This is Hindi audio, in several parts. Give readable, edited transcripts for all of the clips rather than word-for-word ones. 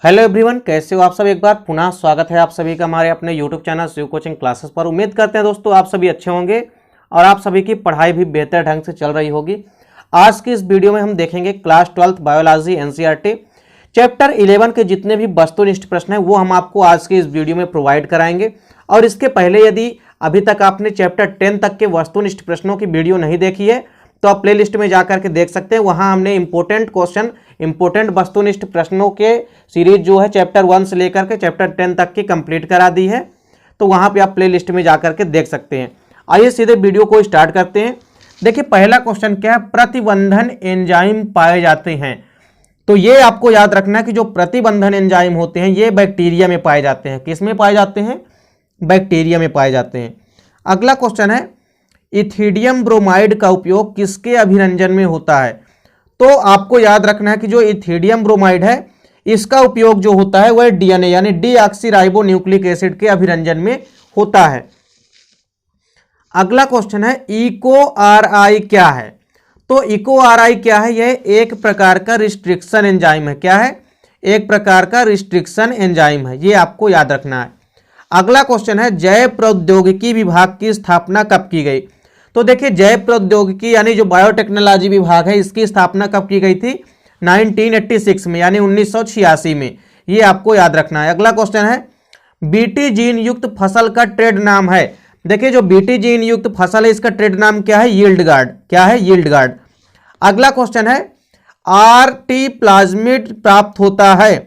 हेलो एवरीवन, कैसे हो आप सब। एक बार पुनः स्वागत है आप सभी का हमारे अपने YouTube channel Shiv coaching classes पर। उम्मीद करते हैं दोस्तों आप सभी अच्छे होंगे और आप सभी की पढ़ाई भी बेहतर ढंग से चल रही होगी। आज की इस वीडियो में हम देखेंगे क्लास 12 बायोलॉजी एनसीईआरटी चैप्टर 11 के जितने भी वस्तुनिष्ठ प्रश्न हैं वो हम आपको आज की इस वीडियो में प्रोवाइड कराएंगे। और इसके पहले यदि अभी तक आपने चैप्टर 10 तक के वस्तुनिष्ठ प्रश्नों की वीडियो नहीं देखी है तो आप प्ले लिस्ट में जाकर के देख सकते हैं। वहां हमने इंपॉर्टेंट क्वेश्चन, इंपॉर्टेंट वस्तुनिष्ठ प्रश्नों के सीरीज जो है चैप्टर 1 से लेकर के चैप्टर 10 तक की कंप्लीट करा दी है, तो वहां पे आप प्ले लिस्ट में जाकर के देख सकते हैं। आइए सीधे वीडियो को स्टार्ट करते हैं। देखिए पहला क्वेश्चन क्या है, प्रतिबंधन एंजाइम पाए जाते हैं। तो ये आपको याद रखना है कि जो प्रतिबंधन एंजाइम होते हैं ये बैक्टीरिया में पाए जाते हैं। किस में पाए जाते हैं? बैक्टीरिया में पाए जाते हैं। अगला क्वेश्चन है, इथिडियम ब्रोमाइड का उपयोग किसके अभिरंजन में होता है? तो आपको याद रखना है कि जो इथिडियम ब्रोमाइड है इसका उपयोग जो होता है वह डीएनए यानी डीऑक्सीराइबो न्यूक्लिक एसिड के अभिरंजन में होता है। अगला क्वेश्चन है, इको आरआई क्या है? तो इको आरआई क्या है? यह एक प्रकार का रिस्ट्रिक्शन एंजाइम है। क्या है? एक प्रकार का रिस्ट्रिक्शन एंजाइम है, ये आपको याद रखना है। अगला क्वेश्चन है, जैव प्रौद्योगिकी विभाग की स्थापना कब की गई? तो देखिए जैव प्रौद्योगिकी यानी जो बायोटेक्नोलॉजी विभाग है इसकी स्थापना कब की गई थी? 1986 में यानी 1986 में। ये आपको याद रखना है। अगला क्वेश्चन है, बीटी जीन युक्त फसल का ट्रेड नाम है। देखिए जो बीटी जीन युक्त फसल है इसका ट्रेड नाम क्या है? Yield guard. क्या है? Yield guard. अगला क्वेश्चन है, आरटी प्लाज्मिड प्राप्त होता है।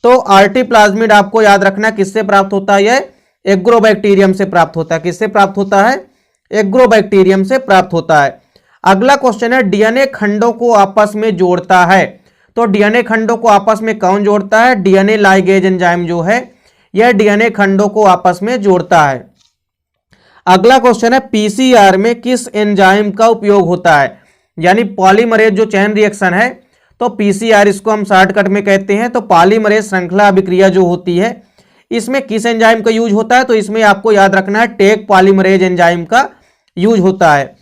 तो आरटी प्लाज्मिड आपको याद रखना है किससे प्राप्त होता है? यह एग्रोबैक्टीरियम से प्राप्त होता है। किससे प्राप्त होता है? एग्रोबैक्टीरियम से प्राप्त होता है। अगला क्वेश्चन है, डीएनए खंडों को आपस में जोड़ता है। तो डीएनए खंडों को आपस में कौन जोड़ता है? डीएनए लाइगेज एंजाइम जो है यह डीएनए खंडों को आपस में जोड़ता है। अगला क्वेश्चन है, पीसीआर में किस एंजाइम का उपयोग होता है? यानी पॉलीमरेज जो चैन रिएक्शन है तो पीसीआर इसको हम शॉर्टकट में कहते हैं। तो पॉलीमरेज श्रृंखला अभिक्रिया जो होती है इसमें किस एंजाइम का यूज होता है? तो इसमें आपको याद रखना है टेक पॉलीमरेज एंजाइम का यूज होता है।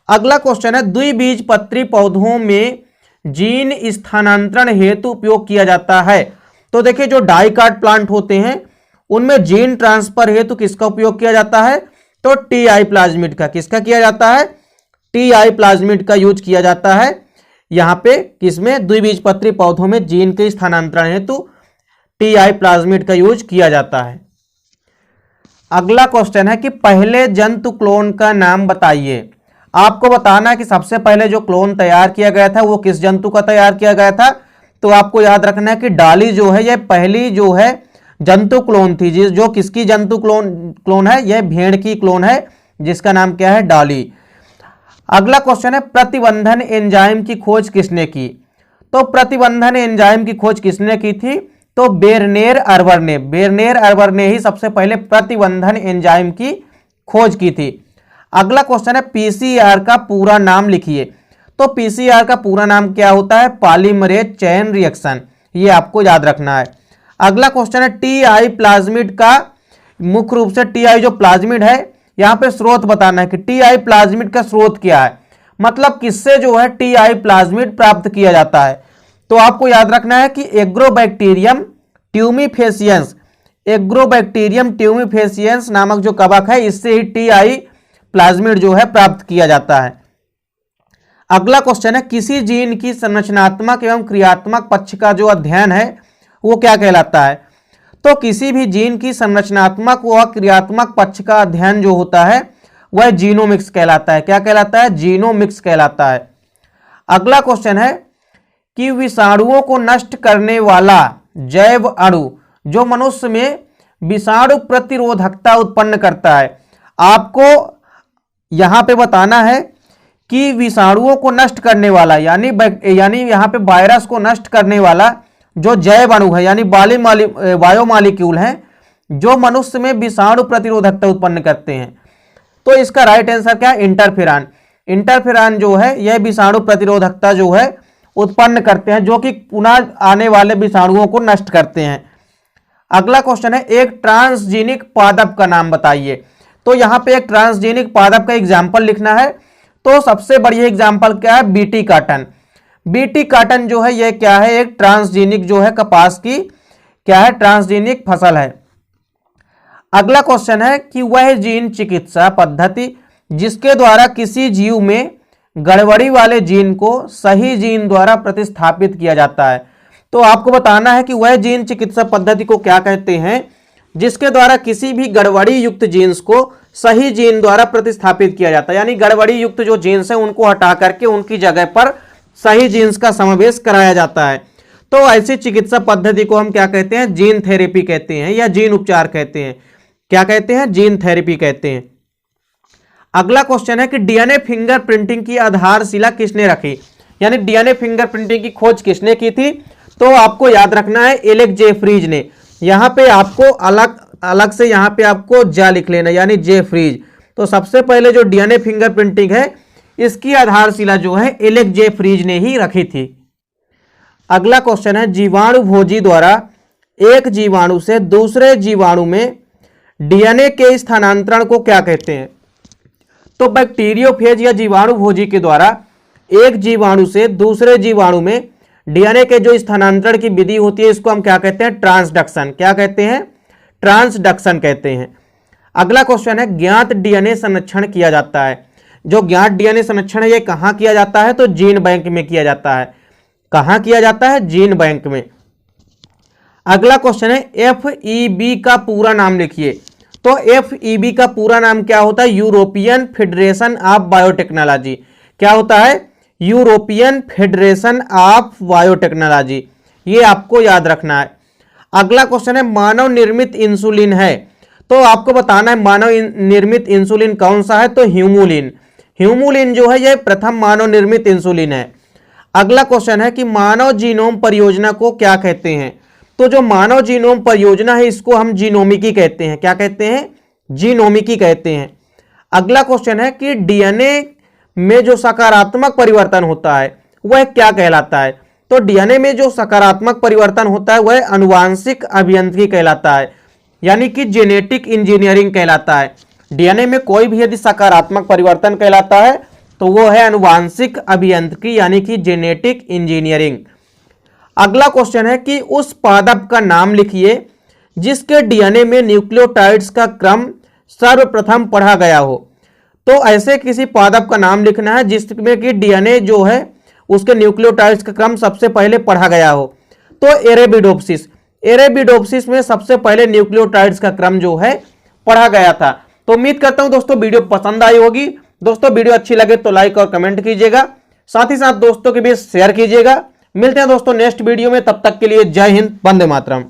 अगला क्वेश्चन है, द्विबीजपत्री पौधों में जीन स्थानांतरण हेतु उपयोग किया जाता है। तो देखिए जो डाइकाट प्लांट होते हैं उनमें जीन ट्रांसफर हेतु किसका उपयोग किया जाता है? तो टीआई प्लाज्मिड का। किसका किया जाता है? टीआई प्लाज्मिड का यूज किया जाता है। यहां पे किसमें? द्विबीजपत्री पौधों में जीन के स्थानांतरण हेतु टीआई प्लाज्मिड का यूज किया जाता है। अगला क्वेश्चन है कि पहले जंतु क्लोन का नाम बताइए। आपको बताना है कि सबसे पहले जो क्लोन तैयार किया गया था वो किस जंतु का तैयार किया गया था? तो आपको याद रखना है कि डॉली जो है यह पहली जो है जंतु क्लोन थी। जो किसकी जंतु क्लोन है? यह भेड़ की क्लोन है जिसका नाम क्या है? डॉली। अगला क्वेश्चन है, प्रतिबंधन एंजाइम की खोज किसने की? तो प्रतिबंधन एंजाइम की खोज किसने की थी? तो बेरनेर अर्बर ने। बेरनेर अर्बर ने ही सबसे पहले प्रतिबंधन एंजाइम की खोज की थी। अगला क्वेश्चन है, पीसीआर का पूरा नाम लिखिए। तो पीसीआर का पूरा नाम क्या होता है? Polymerase chain reaction. ये आपको याद रखना है। अगला क्वेश्चन है, टीआई प्लाज्मिड का मुख्य रूप से टीआई जो प्लाज्मिड है यहां पे स्रोत बताना है कि टीआई प्लाज्मिड का स्रोत क्या है, मतलब किससे जो है टीआई प्लाज्मिड प्राप्त किया जाता है। तो आपको याद रखना है कि एग्रोबैक्टीरियम ट्यूमिफेसियंस, एग्रोबैक्टीरियम ट्यूमिफेसियंस नामक जो कवक है इससे ही टीआई प्लाज्मिड जो है प्राप्त किया जाता है। अगला क्वेश्चन है, किसी जीन की संरचनात्मक एवं क्रियात्मक पक्ष का जो अध्ययन है वो क्या कहलाता है? तो किसी भी जीन की संरचनात्मक व क्रियात्मक पक्ष का अध्ययन जो होता है वह जीनोमिक्स कहलाता है। क्या कहलाता है? जीनोमिक्स कहलाता है। अगला क्वेश्चन है कि विषाणुओं को नष्ट करने वाला जैव अणु जो मनुष्य में विषाणु प्रतिरोधकता उत्पन्न करता है। आपको यहां पे बताना है कि विषाणुओं को नष्ट करने वाला यानी यहां पे वायरस को नष्ट करने वाला जो जैव अणु है यानी बायोमॉलिक्यूल है जो मनुष्य में विषाणु प्रतिरोधकता उत्पन्न करते हैं। तो इसका राइट आंसर क्या है? इंटरफेरॉन। इंटरफेरॉन जो है यह विषाणु प्रतिरोधकता जो है उत्पन्न करते हैं जो कि पुनः आने वाले विषाणुओं को नष्ट करते हैं। अगला क्वेश्चन है, एक ट्रांसजीनिक पादप का नाम बताइए। तो यहां पे एक ट्रांसजीनिक पादप का एग्जाम्पल लिखना है। तो सबसे बढ़िया एग्जाम्पल क्या है? BT cotton. बीटी काटन जो है यह क्या है? एक ट्रांसजीनिक जो है कपास की क्या है, ट्रांसजेनिक फसल है। अगला क्वेश्चन है कि वह जीन चिकित्सा पद्धति जिसके द्वारा किसी जीव में गड़बड़ी वाले जीन को सही जीन द्वारा प्रतिस्थापित किया जाता है। तो आपको बताना है कि वह जीन चिकित्सा पद्धति को क्या कहते हैं जिसके द्वारा किसी भी गड़बड़ी युक्त जीन्स को सही जीन द्वारा प्रतिस्थापित किया जाता है, यानी गड़बड़ी युक्त जो जीन्स हैं उनको हटा करके उनकी जगह पर सही जीन्स का समावेश कराया जाता है। तो ऐसी चिकित्सा पद्धति को हम क्या कहते हैं, जीन थेरेपी कहते हैं या जीन उपचार कहते हैं। क्या कहते हैं, जीन थेरेपी कहते हैं। अगला क्वेश्चन है कि डीएनए फिंगरप्रिंटिंग की आधारशिला किसने रखी, यानी डीएनए फिंगरप्रिंटिंग की खोज किसने की थी। तो आपको याद रखना है एलेक्स जेफ्रीज ने। यहां पे आपको अलग से यहां पे आपको जा लिख लेना, यानी जेफ्रीज। तो सबसे पहले जो डीएनए फिंगरप्रिंटिंग है इसकी आधारशिला जो है एलेक्स जेफ्रीज ने ही रखी थी। अगला क्वेश्चन है जीवाणु भोजी द्वारा एक जीवाणु से दूसरे जीवाणु में डीएनए के स्थानांतरण को क्या कहते हैं। तो बैक्टीरियोफेज या जीवाणु भोजी के द्वारा एक जीवाणु से दूसरे जीवाणु में डीएनए के जो स्थानांतरण की विधि होती है इसको हम क्या कहते हैं, ट्रांसडक्शन। क्या कहते हैं, ट्रांसडक्शन कहते हैं। अगला क्वेश्चन है ज्ञात डीएनए संरक्षण किया जाता है। जो ज्ञात डीएनए संरक्षण है ये कहां किया जाता है, तो जीन बैंक में किया जाता है। कहां किया जाता है, जीन बैंक में। अगला क्वेश्चन है एफईबी का पूरा नाम लिखिए। तो एफईबी का पूरा नाम क्या होता है, यूरोपियन फेडरेशन ऑफ बायोटेक्नोलॉजी। क्या होता है, यूरोपियन फेडरेशन ऑफ बायोटेक्नोलॉजी। ये आपको याद रखना है। अगला क्वेश्चन है मानव निर्मित इंसुलिन है। तो आपको बताना है मानव निर्मित इंसुलिन कौन सा है, तो ह्यूमुलिन। ह्यूमुलिन जो है ये प्रथम मानव निर्मित इंसुलिन है। अगला क्वेश्चन है कि मानव जीनोम परियोजना को क्या कहते हैं। तो जो मानव जीनोम परियोजना है इसको हम जीनोमिकी कहते हैं। क्या कहते हैं, जीनोमिकी कहते हैं। अगला क्वेश्चन है कि डीएनए में जो सकारात्मक परिवर्तन होता है वह क्या कहलाता है। तो डीएनए में जो सकारात्मक परिवर्तन होता है वह आनुवांशिक अभियांत्रिकी कहलाता है, यानी कि जेनेटिक इंजीनियरिंग कहलाता है। डीएनए में कोई भी यदि सकारात्मक परिवर्तन कहलाता है तो वो है आनुवांशिक अभियांत्रिकी, यानी कि जेनेटिक इंजीनियरिंग। अगला क्वेश्चन है कि उस पादप का नाम लिखिए जिसके डीएनए में न्यूक्लियोटाइड्स का क्रम सर्वप्रथम पढ़ा गया हो। तो ऐसे किसी पादप का नाम लिखना है जिसमें कि डीएनए जो है उसके न्यूक्लियोटाइड्स का क्रम सबसे पहले पढ़ा गया हो। तो एरेबिडोप्सिस, एरेबिडोप्सिस में सबसे पहले न्यूक्लियोटाइड्स का क्रम जो है पढ़ा गया था। तो उम्मीद करता हूं दोस्तों वीडियो पसंद आई होगी। दोस्तों वीडियो अच्छी लगे तो लाइक और कमेंट कीजिएगा, साथ ही साथ दोस्तों के बीच शेयर कीजिएगा। मिलते हैं दोस्तों नेक्स्ट वीडियो में, तब तक के लिए जय हिंद, वंदे मातरम।